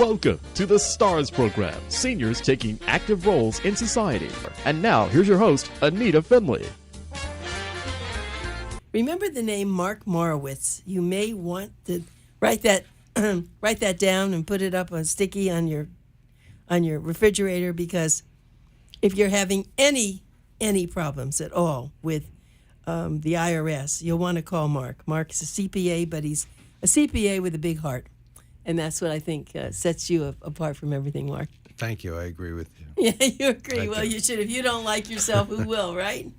Welcome to the STARS program, seniors taking active roles in society. And now, here's your host, ANITA FINLEY. Remember the name Mark Morowitz. You may want to write that down and put it up on sticky on your refrigerator, because if you're having any problems at all with the IRS, you'll want to call Mark. Mark's a CPA, but he's a CPA with a big heart. And that's what I think sets you apart from everything, Mark. Thank you. I agree with you. Yeah, you agree. Well, you should. If you don't like yourself, who will, right?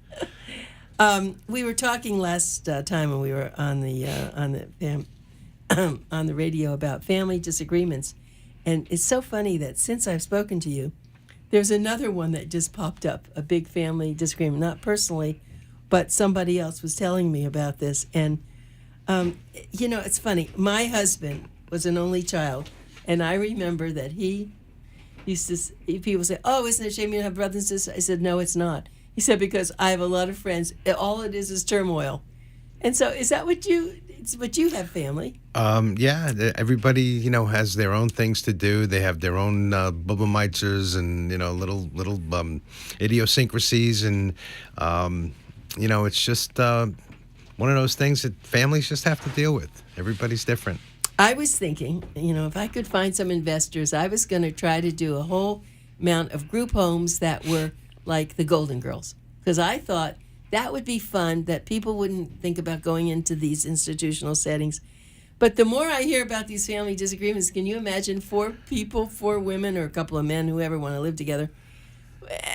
We were talking last time when we were on the radio about family disagreements, and it's so funny that since I've spoken to you, there's another one that just popped up, a big family disagreement, not personally, but somebody else was telling me about this. And it's funny. My husband was an only child, and I remember that he used to. People say, "Oh, isn't it a shame you don't have brothers and sisters?" I said, "No, it's not." He said, "Because I have a lot of friends. All it is turmoil." And so, is that what you have, family? Yeah, everybody has their own things to do. They have their own bubblemitzers and little idiosyncrasies, and it's just one of those things that families just have to deal with. Everybody's different. I was thinking, if I could find some investors, I was going to try to do a whole amount of group homes that were like the Golden Girls, because I thought that would be fun, that people wouldn't think about going into these institutional settings. But the more I hear about these family disagreements, can you imagine 4 people, 4 women, or a couple of men, whoever want to live together,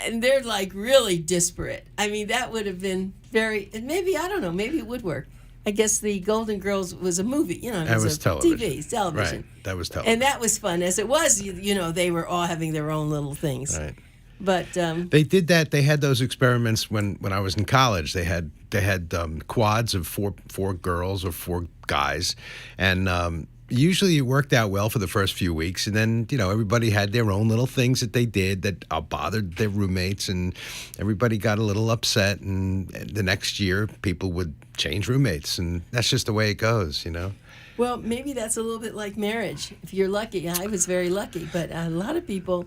and they're like really disparate. I mean, that would have been maybe, I don't know, maybe it would work. I guess the Golden Girls was a movie, it was television. TV, television. Right, that was television. And that was fun. As it was, they were all having their own little things. Right. But they did that. They had those experiments when I was in college. They had quads of four girls or 4 guys, and usually it worked out well for the first few weeks, and then everybody had their own little things that they did that bothered their roommates, and everybody got a little upset. And the next year, people would change roommates, and that's just the way it goes, Well, maybe that's a little bit like marriage. If you're lucky, I was very lucky, but a lot of people.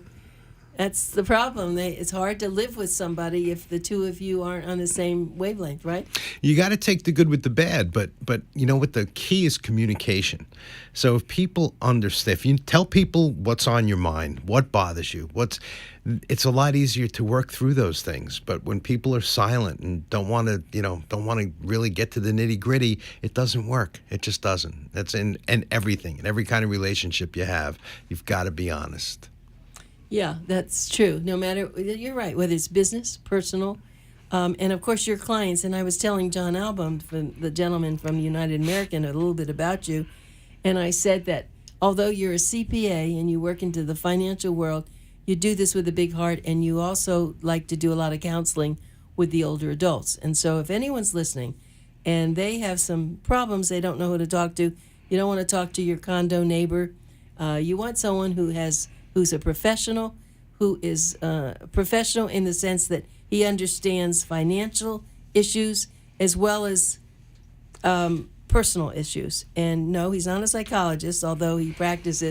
That's the problem. It's hard to live with somebody if the two of you aren't on the same wavelength, right? You got to take the good with the bad, but what the key is communication. So if people understand, if you tell people what's on your mind, what bothers you, it's a lot easier to work through those things. But when people are silent and don't want to really get to the nitty gritty, it doesn't work. It just doesn't. That's in everything, in every kind of relationship you have. You've got to be honest. Yeah, that's true. No matter, you're right, whether it's business, personal, and of course your clients. And I was telling John Album, the gentleman from United American, a little bit about you. And I said that although you're a CPA and you work into the financial world, you do this with a big heart, and you also like to do a lot of counseling with the older adults. And so if anyone's listening and they have some problems, they don't know who to talk to, you don't want to talk to your condo neighbor. You want someone who's a professional, who is professional in the sense that he understands financial issues as well as personal issues. And no, he's not a psychologist, although he practices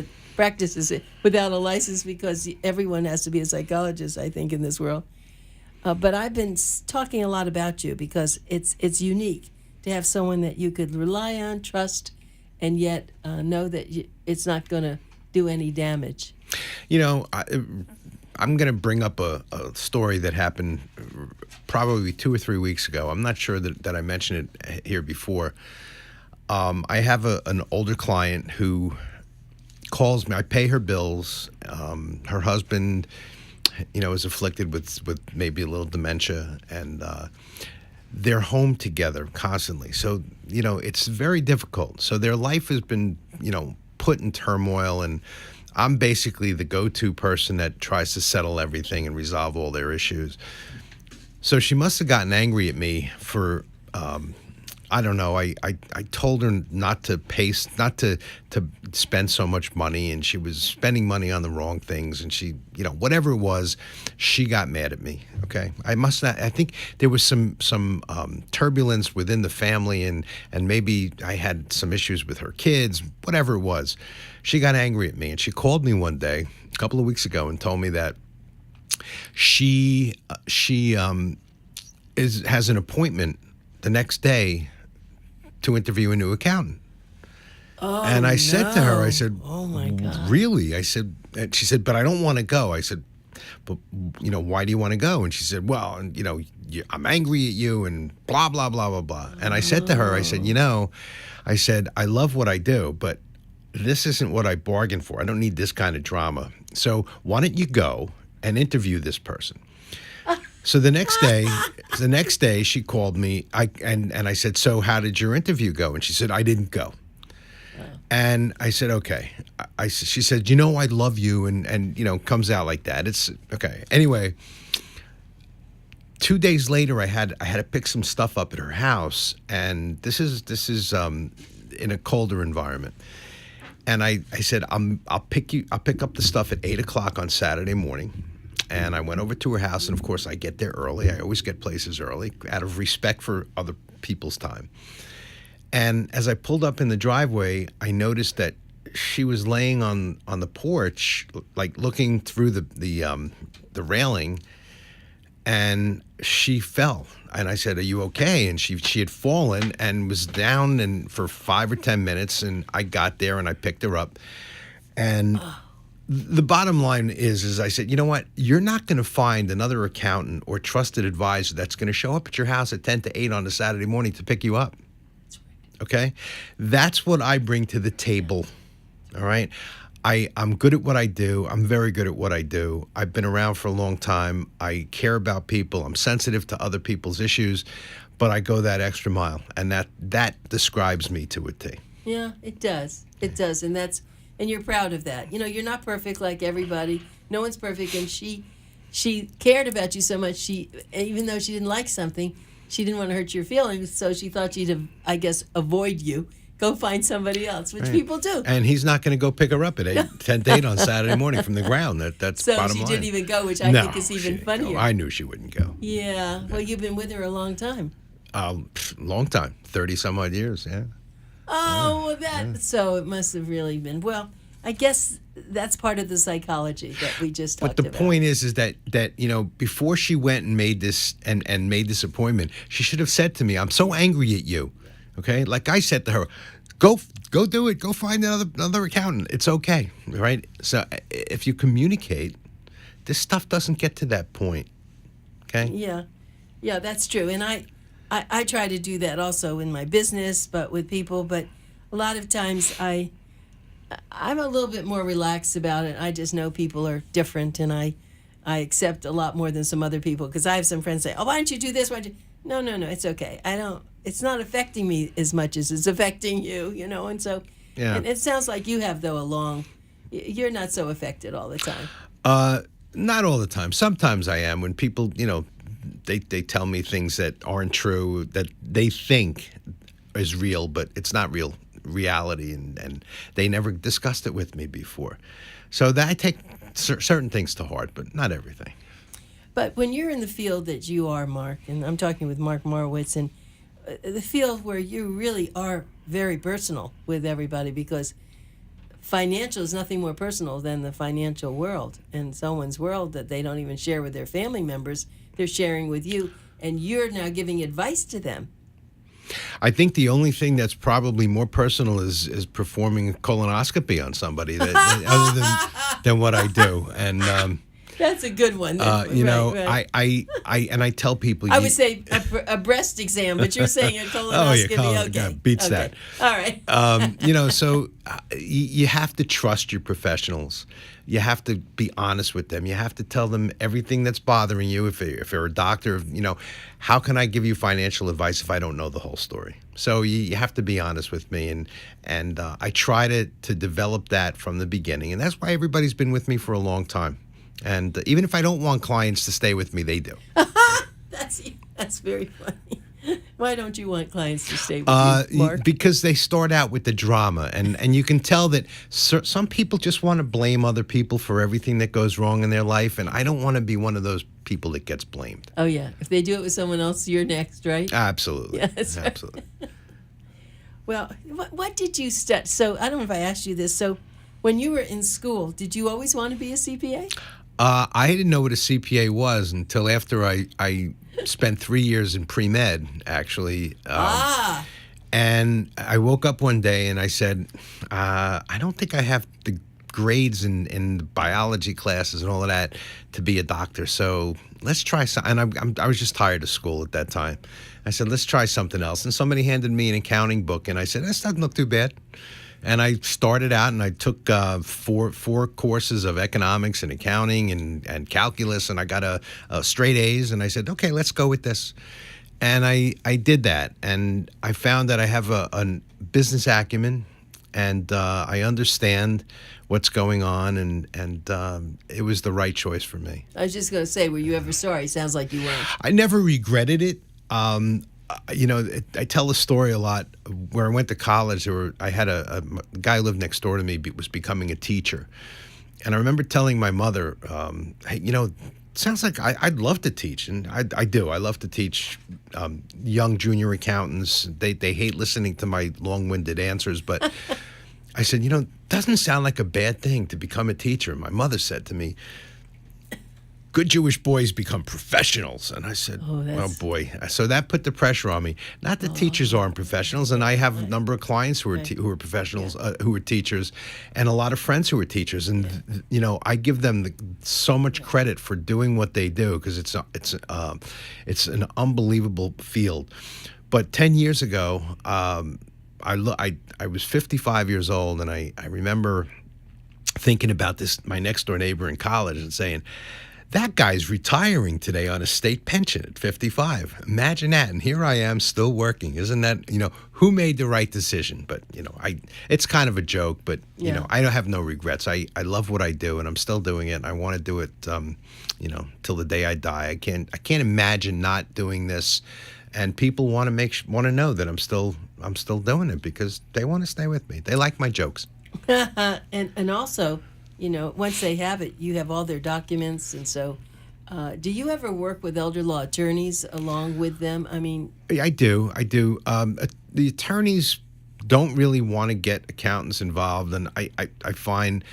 it without a license, because everyone has to be a psychologist, I think, in this world. But I've been talking a lot about you because it's unique to have someone that you could rely on, trust, and yet know that it's not going to do any damage. I'm going to bring up a story that happened probably 2 or 3 weeks ago. I'm not sure that I mentioned it here before. I have an older client who calls me. I pay her bills. Her husband, is afflicted with maybe a little dementia, and they're home together constantly. So, it's very difficult. So their life has been, put in turmoil, and I'm basically the go-to person that tries to settle everything and resolve all their issues. So she must have gotten angry at me for I don't know. I told her not to spend so much money, and she was spending money on the wrong things, and she, whatever it was, she got mad at me. Okay, I think there was some turbulence within the family, and maybe I had some issues with her kids. Whatever it was, she got angry at me, and she called me one day a couple of weeks ago and told me that she has an appointment the next day to interview a new accountant. Oh, and I said to her, I said, "Oh my God, really?" I said, and she said, "But I don't want to go." I said, "But why do you want to go?" And she said, "Well, I'm angry at you and blah blah blah blah blah." And I said to her, I said, I said, "I love what I do, but this isn't what I bargained for. I don't need this kind of drama. So why don't you go and interview this person?" So the next day she called me. And I said, "So how did your interview go?" And she said, "I didn't go." And I said, "Okay." She said, "I love you," and comes out like that. It's okay. Anyway, 2 days later, I had to pick some stuff up at her house, and this is in a colder environment. And I said, I'll pick up the stuff at 8:00 on Saturday morning. And I went over to her house, and of course I get there early. I always get places early out of respect for other people's time. And as I pulled up in the driveway, I noticed that she was laying on the porch, like looking through the railing, and she fell. And I said, "Are you okay?" And she had fallen and was down for 5 or 10 minutes, and I got there and I picked her up. And the bottom line is I said, "You know what? You're not going to find another accountant or trusted advisor that's going to show up at your house at 10 to 8 on a Saturday morning to pick you up." Okay? That's what I bring to the table. All right? I'm good at what I do. I'm very good at what I do. I've been around for a long time. I care about people. I'm sensitive to other people's issues, but I go that extra mile, and that describes me to a T. Yeah, it does. It does, and you're proud of that. You're not perfect like everybody. No one's perfect, and she cared about you so much. Even though she didn't like something, she didn't want to hurt your feelings, so she thought she'd, I guess, avoid you. Go find somebody else, which people do. And he's not going to go pick her up at 10 to 8 on Saturday morning from the ground. That's so bottom she line. didn't even go, which I think is even funnier. I knew she wouldn't go. Yeah. Well, you've been with her a long time. Long time, 30 some odd years. Yeah. Oh, well, so it must have really been. Well, I guess that's part of the psychology that we just talked about. But the point is that before she went and made this and made this appointment, she should have said to me, "I'm so angry at you." Okay, like I said to her, go do it. Go find another accountant. It's okay, right? So if you communicate, this stuff doesn't get to that point. Okay. Yeah, that's true. And I try to do that also in my business, but with people. But a lot of times I'm a little bit more relaxed about it. I just know people are different, and I accept a lot more than some other people, because I have some friends say, "Oh, why don't you do this? Why don't you?" No, it's okay. It's not affecting me as much as it's affecting you, and so, yeah. And it sounds like you have, though, you're not so affected all the time. Not all the time. Sometimes I am, when people, they tell me things that aren't true, that they think is real, but it's not real reality, and they never discussed it with me before. So that I take certain things to heart, but not everything. But when you're in the field that you are, Mark, and I'm talking with Mark Morowitz, and the field where you really are very personal with everybody, because financial is nothing more personal than the financial world, and someone's world that they don't even share with their family members, they're sharing with you, and you're now giving advice to them. I think the only thing that's probably more personal is performing a colonoscopy on somebody other than what I do. And that's a good one. Right. I tell people. I would say a breast exam, but you're saying a colonoscopy. Okay, beats that. All right. So you have to trust your professionals. You have to be honest with them. You have to tell them everything that's bothering you. If you're a doctor, how can I give you financial advice if I don't know the whole story? So you have to be honest with me, and I try to develop that from the beginning, and that's why everybody's been with me for a long time. And even if I don't want clients to stay with me, they do. That's very funny. Why don't you want clients to stay with you, Mark? Because they start out with the drama, and you can tell that some people just want to blame other people for everything that goes wrong in their life, and I don't want to be one of those people that gets blamed. Oh, yeah. If they do it with someone else, you're next, right? Absolutely. Yeah, that's right. Absolutely. Well, what did you study? So I don't know if I asked you this. So when you were in school, did you always want to be a CPA? I didn't know what a CPA was until after I spent 3 years in pre-med, actually. And I woke up one day and I said, I don't think I have the grades in the biology classes and all of that to be a doctor. So let's try something. And I was just tired of school at that time. I said, let's try something else. And somebody handed me an accounting book, and I said, this doesn't look too bad. And I started out, and I took four courses of economics and accounting and calculus, and I got a straight A's. And I said, okay, let's go with this. And I did that, and I found that I have a business acumen, and I understand what's going on, and it was the right choice for me. I was just going to say, were you ever sorry? Sounds like you weren't. I never regretted it. I tell a story a lot. Where I went to college, I had a guy who lived next door to me was becoming a teacher. And I remember telling my mother, hey, sounds like I'd love to teach. And I do. I love to teach young junior accountants. They hate listening to my long-winded answers. But I said, doesn't sound like a bad thing to become a teacher. My mother said to me, good Jewish boys become professionals. And I said, oh boy. So that put the pressure on me. Not that teachers aren't professionals, and I have a number of clients who are professionals, who are teachers, and a lot of friends who are teachers. And, I give them so much credit for doing what they do, because it's an unbelievable field. But 10 years ago, I was 55 years old, and I remember thinking about my next door neighbor in college and saying, that guy's retiring today on a state pension at 55. Imagine that. And here I am still working. Isn't that, who made the right decision? But, it's kind of a joke, but, I don't have no regrets. I love what I do, and I'm still doing it. And I want to do it, till the day I die. I can't imagine not doing this. And people want to know that I'm still doing it, because they want to stay with me. They like my jokes. and also, once they have it, you have all their documents. And so, do you ever work with elder law attorneys along with them? I mean, I do. The attorneys don't really want to get accountants involved, and I find,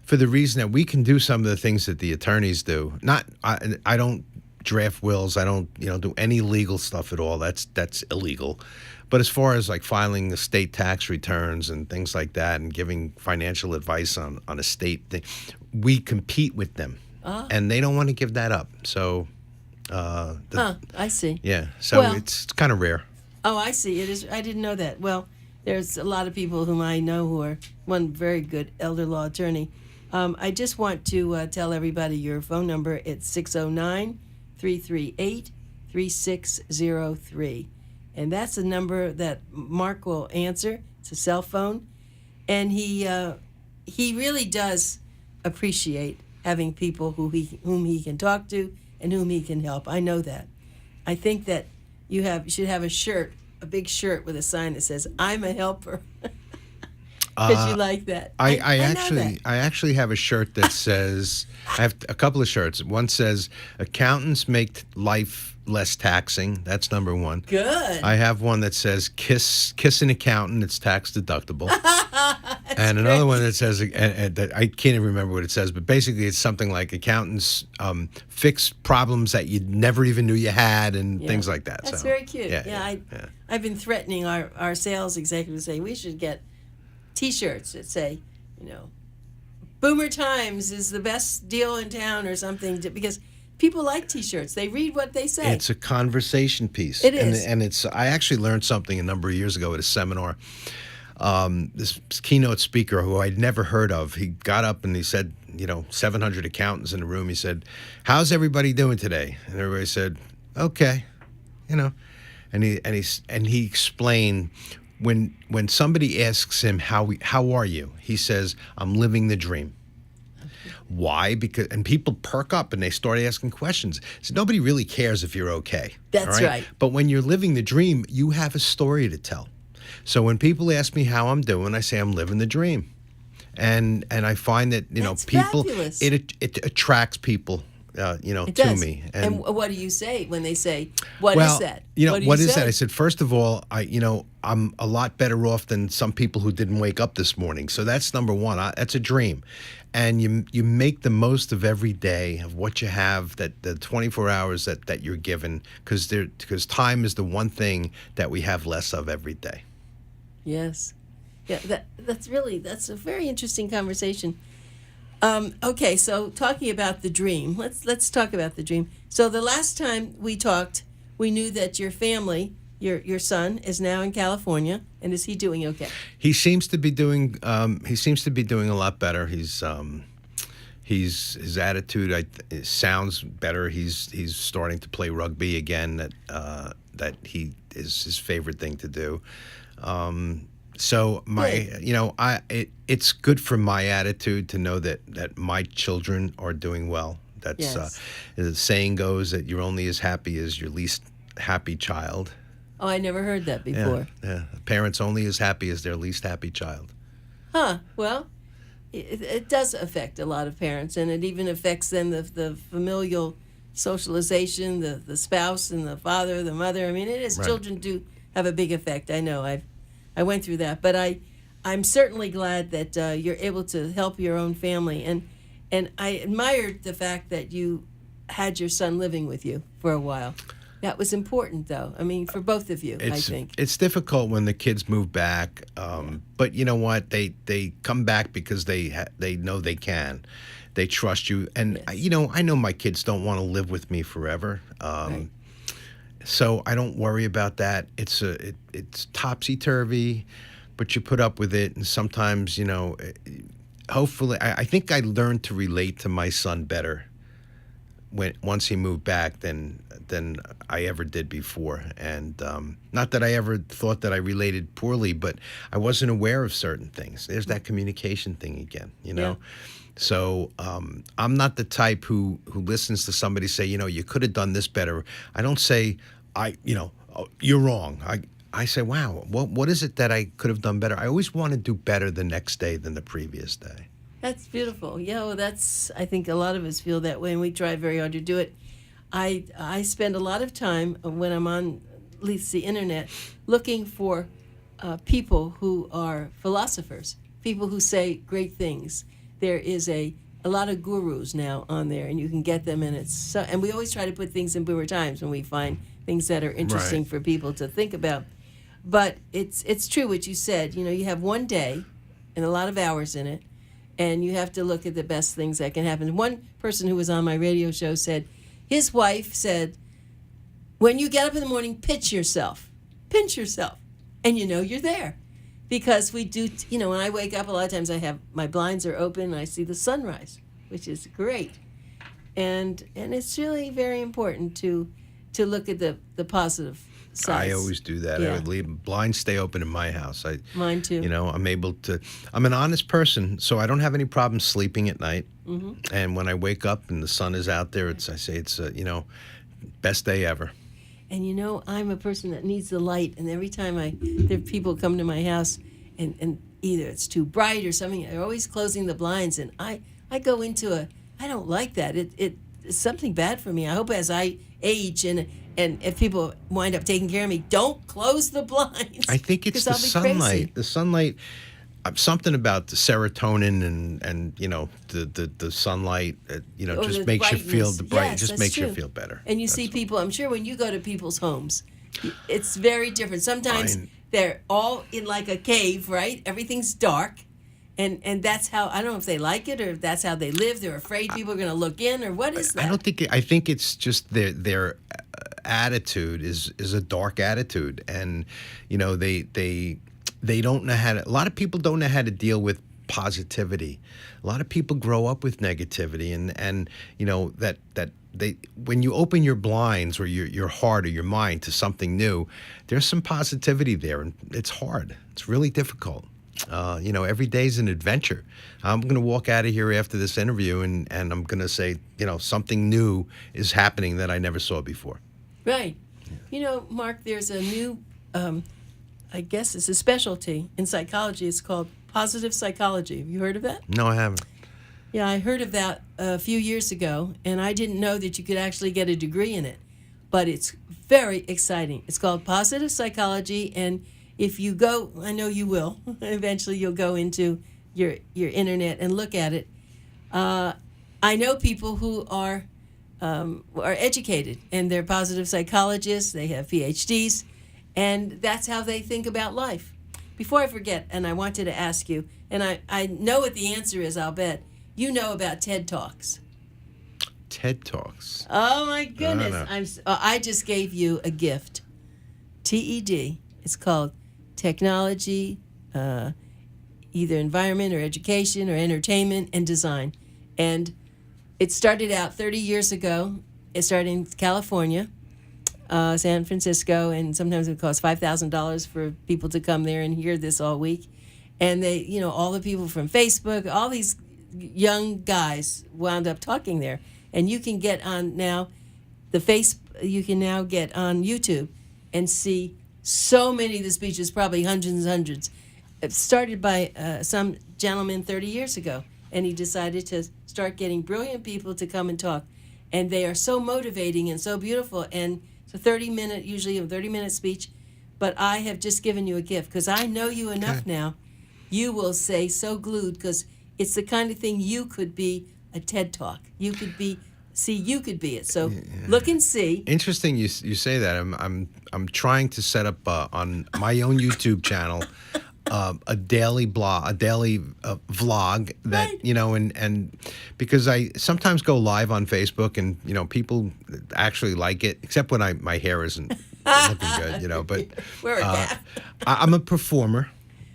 for the reason that we can do some of the things that the attorneys do. I don't draft wills. I don't do any legal stuff at all. That's illegal. But as far as like filing the state tax returns and things like that, and giving financial advice on a state thing, we compete with them, and they don't want to give that up. So, I see. Yeah, so it's kind of rare. Oh, I see. It is. I didn't know that. Well, there's a lot of people whom I know who are one very good elder law attorney. I just want to tell everybody your phone number. It's 609-338-3603. And that's the number that Mark will answer. It's a cell phone. And he really does appreciate having people whom he can talk to and whom he can help. I know that. I think that you should have a big shirt with a sign that says, I'm a helper. Because you like that. I actually have a shirt that says, I have a couple of shirts. One says, accountants make life less taxing. That's number one. Good. I have one that says, kiss an accountant, it's tax deductible. And another one that says, that I can't even remember what it says, but basically it's something like accountants fix problems that you never even knew you had, and things like that. That's very cute. I've been threatening our sales executive to say we should get T-shirts that say, Boomer Times is the best deal in town or something, because people like T-shirts. They read what they say. It's a conversation piece. It is. And it's. I actually learned something a number of years ago at a seminar. This keynote speaker who I'd never heard of, he got up and he said, 700 accountants in the room. He said, how's everybody doing today? And everybody said, okay, And he explained, when somebody asks him, how are you? He says, I'm living the dream. Why? Because and people perk up and they start asking questions. So nobody really cares if you're okay. That's all right. But when you're living the dream, you have a story to tell. So when people ask me how I'm doing, I say I'm living the dream. And I find that That's people fabulous. it attracts people It to does. me. And what do you say when they say, "What is that?" What is say? that? I said, first of all, I'm a lot better off than some people who didn't wake up this morning. So that's number one. That's a dream. And you make the most of every day of what you have, that the 24 hours that you're given, because time is the one thing that we have less of every day. Yes. Yeah, that's a very interesting conversation. Okay, so talking about the dream, let's talk about the dream. So the last time we talked, we knew that your family, your son, is now in California, and is he doing okay? He seems to be doing. He seems to be doing a lot better. His attitude sounds better. He's starting to play rugby again. That he is his favorite thing to do. So it's good for my attitude to know that my children are doing well. That's Yes. The saying goes that you're only as happy as your least happy child. Oh, I never heard that before. Yeah. Parents only as happy as their least happy child. Huh. Well, it does affect a lot of parents, and it even affects then the familial socialization, the spouse and the father, the mother. I mean, it is. Right. Children do have a big effect. I know. I went through that, but I'm certainly glad that you're able to help your own family, and I admired the fact that you had your son living with you for a while. That was important, though. I mean, for both of you, I think. It's difficult when the kids move back, but you know what? They come back because they know they can. They trust you, and Yes. I know my kids don't want to live with me forever. Right. So I don't worry about that. It's topsy-turvy, but you put up with it. And sometimes, hopefully, I think I learned to relate to my son better once he moved back than I ever did before. And not that I ever thought that I related poorly, but I wasn't aware of certain things. There's that communication thing again, Yeah. So I'm not the type who listens to somebody say, you could have done this better. I don't say, oh, you're wrong. I say, wow, what is it that I could have done better? I always want to do better the next day than the previous day. That's beautiful. Yeah, well, I think a lot of us feel that way, and we try very hard to do it. I spend a lot of time when I'm on, at least the internet, looking for people who are philosophers, people who say great things. There is a lot of gurus now on there, and you can get them, and and we always try to put things in Boomer Times when we find things that are interesting Right. for people to think about. But it's true what you said. You have one day and a lot of hours in it, and you have to look at the best things that can happen. One person who was on my radio show said his wife said, when you get up in the morning, pinch yourself, and you're there. Because we do, when I wake up, a lot of times my blinds are open and I see the sunrise, which is great. And it's really very important to look at the positive sides. I always do that. Yeah. I would leave blinds stay open in my house. Mine too. I'm an honest person, so I don't have any problem sleeping at night. Mm-hmm. And when I wake up and the sun is out there, it's best day ever. And I'm a person that needs the light, and every time there are people come to my house, and either it's too bright or something, they're always closing the blinds, and I go into I don't like that. It's something bad for me. I hope as I age and if people wind up taking care of me, don't close the blinds. I think it's the I'll be sunlight. crazy. The sunlight. Something about the serotonin and the sunlight. Or just the makes you feel brightness. the bright. Yes, just that's makes you true. feel better. And you see people, I'm sure when you go to people's homes, it's very different. Sometimes they're all in like a cave, right? Everything's dark. And that's how, I don't know if they like it or if that's how they live. They're afraid people are going to look in, or what is that? I think it's just their attitude is a dark attitude. And, they don't know how to, a lot of people don't know how to deal with positivity. A lot of people grow up with negativity, and that when you open your blinds or your heart or your mind to something new, there's some positivity there, and it's hard. It's really difficult. Every day's an adventure. I'm going to walk out of here after this interview and I'm going to say, something new is happening that I never saw before. Right. Mark, there's a new, I guess it's a specialty in psychology. It's called positive psychology. Have you heard of that? No, I haven't. Yeah, I heard of that a few years ago, and I didn't know that you could actually get a degree in it. But it's very exciting. It's called positive psychology, and if you go, I know you will, eventually you'll go into your internet and look at it. I know people who are educated, and they're positive psychologists, they have PhDs, and that's how they think about life. Before I forget, and I wanted to ask you, and I know what the answer is, I'll bet, you know about TED Talks. TED Talks. Oh my goodness! I just gave you a gift. TED. It's called Technology, either Environment or Education or Entertainment and Design, and it started out 30 years ago. It started in California, San Francisco, and sometimes it costs $5,000 for people to come there and hear this all week. And they, all the people from Facebook, all these young guys wound up talking there. And you can get on now you can now get on YouTube and see so many of the speeches, probably hundreds and hundreds. It started by some gentleman 30 years ago, and he decided to start getting brilliant people to come and talk. And they are so motivating and so beautiful. And it's usually a 30-minute speech. But I have just given you a gift because I know you enough now. You will say so glued because it's the kind of thing you could be a TED Talk. You could be it. So look and see. Interesting you say that. I'm trying to set up on my own YouTube channel a daily vlog that right. And because I sometimes go live on Facebook and people actually like it, except when my hair isn't looking good, but wear a cap. I'm a performer.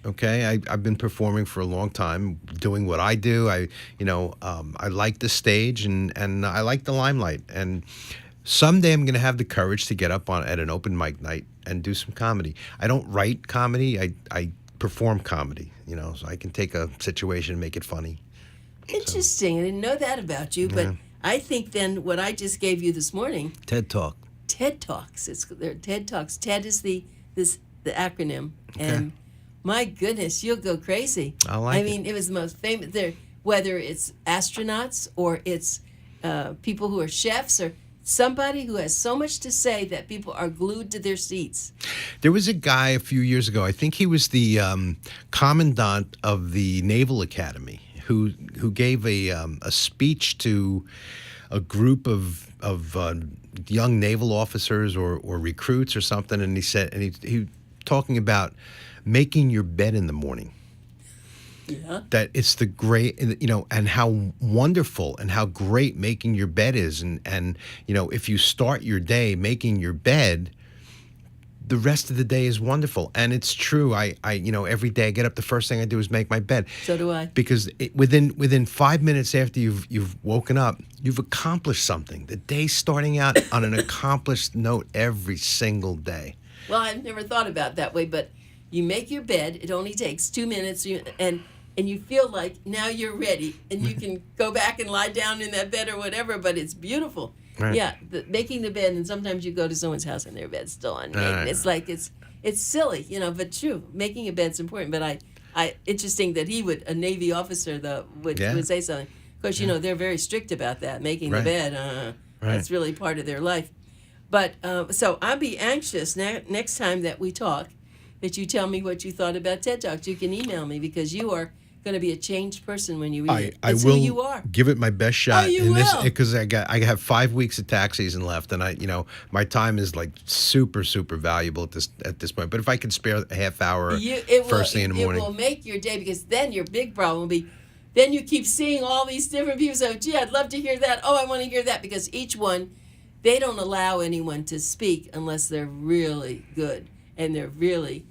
Okay, I've been performing for a long time, doing what I do. I like the stage and I like the limelight. And someday I'm going to have the courage to get up at an open mic night and do some comedy. I don't write comedy. I perform comedy. So I can take a situation and make it funny. Interesting. I didn't know that about you, but I think then what I just gave you this morning. TED Talk. TED Talks. They're TED Talks. TED is the acronym, and my goodness, you'll go crazy. I mean, it was the most famous there. Whether it's astronauts or it's people who are chefs or somebody who has so much to say that people are glued to their seats. There was a guy a few years ago. I think he was the commandant of the Naval Academy who gave a speech to a group of young naval officers or recruits or something, and he said, and he talking about making your bed in the morning. Yeah. That it's the great, and how wonderful and how great making your bed is. And if you start your day making your bed, the rest of the day is wonderful. And it's true. I every day I get up, the first thing I do is make my bed. So do I. Because within 5 minutes after you've woken up, you've accomplished something. The day's starting out on an accomplished note every single day. Well, I've never thought about it that way, but you make your bed. It only takes 2 minutes, and you feel like now you're ready, and you can go back and lie down in that bed or whatever. But it's beautiful. Right. Yeah, making the bed, and sometimes you go to someone's house and their bed's still unmade. It's like it's silly, but true. Making a bed's important. But I interesting that a Navy officer would say something. Of course, they're very strict about that. Making the bed, that's really part of their life. But so I'll be anxious next time that we talk that you tell me what you thought about TED Talks. You can email me because you are going to be a changed person when you read it. That's will who you are. Give it my best shot. Oh, you will. Because I have 5 weeks of tax season left, and my time is like super valuable at this point. But if I could spare a half hour first thing in the morning, it will make your day, because then your big problem will be, then you keep seeing all these different people. So, gee, I'd love to hear that. Oh, I want to hear that, because each one, they don't allow anyone to speak unless they're really good, and they're really,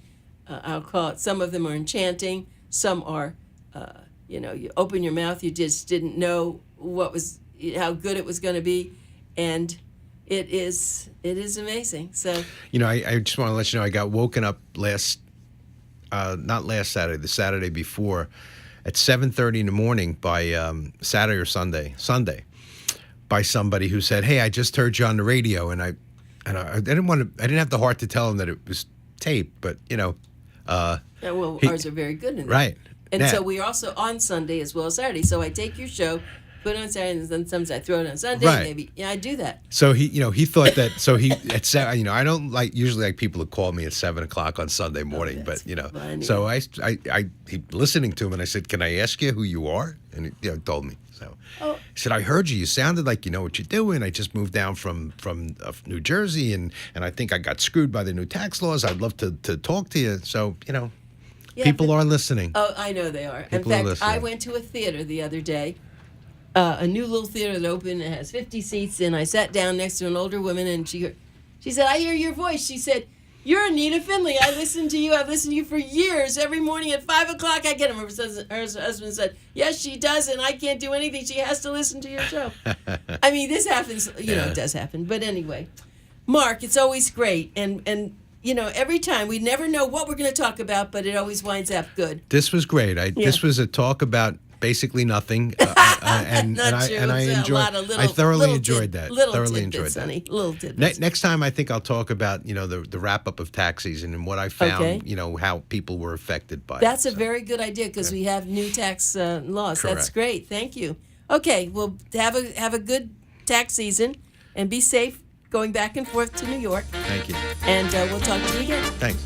I'll call it, some of them are enchanting, some are, you open your mouth, you just didn't know how good it was going to be, and it is amazing. So I just want to let you know I got woken up last not last Saturday, the Saturday before, at 7:30 in the morning by Saturday or Sunday, by somebody who said, "Hey, I just heard you on the radio," and I didn't have the heart to tell him that it was taped, but ours are very good in that. Right. And Yeah. so we're also on Sunday as well as Saturday. So I take your show, put it on Saturday, and then sometimes I throw it on Sunday. Right. Maybe I do that. So he thought that. So he at seven. I don't usually like people to call me at 7:00 on Sunday morning, but that's funny. So he listening to him, and I said, "Can I ask you who you are?" And he told me. So he said, "I heard you. You sounded like you know what you're doing. I just moved down from New Jersey, and I think I got screwed by the new tax laws. I'd love to talk to you." So Yeah, people are listening. Oh, I know they are. People In are fact, I listening. went to a theater the other day, a new little theater that opened. It has 50 seats, and I sat down next to an older woman, and she said, "I hear your voice." She said, "You're Anita Finley. I listen to you. I've listened to you for years. Every morning at 5:00, I get him." Her husband said, "Yes, she does, and I can't do anything. She has to listen to your show." I mean, this happens. It does happen. But anyway, Mark, it's always great, and every time we never know what we're going to talk about, but it always winds up good. This was great. This was a talk about basically nothing, and I enjoyed. I thoroughly enjoyed that. Thoroughly enjoyed that. Honey. Little tidbits. Next time, I think I'll talk about the wrap up of tax season and what I found. Okay. How people were affected by. That's it. a very good idea because we have new tax laws. Correct. That's great. Thank you. Okay, well, have a good tax season and be safe going back and forth to New York. Thank you. And we'll talk to you again. Thanks.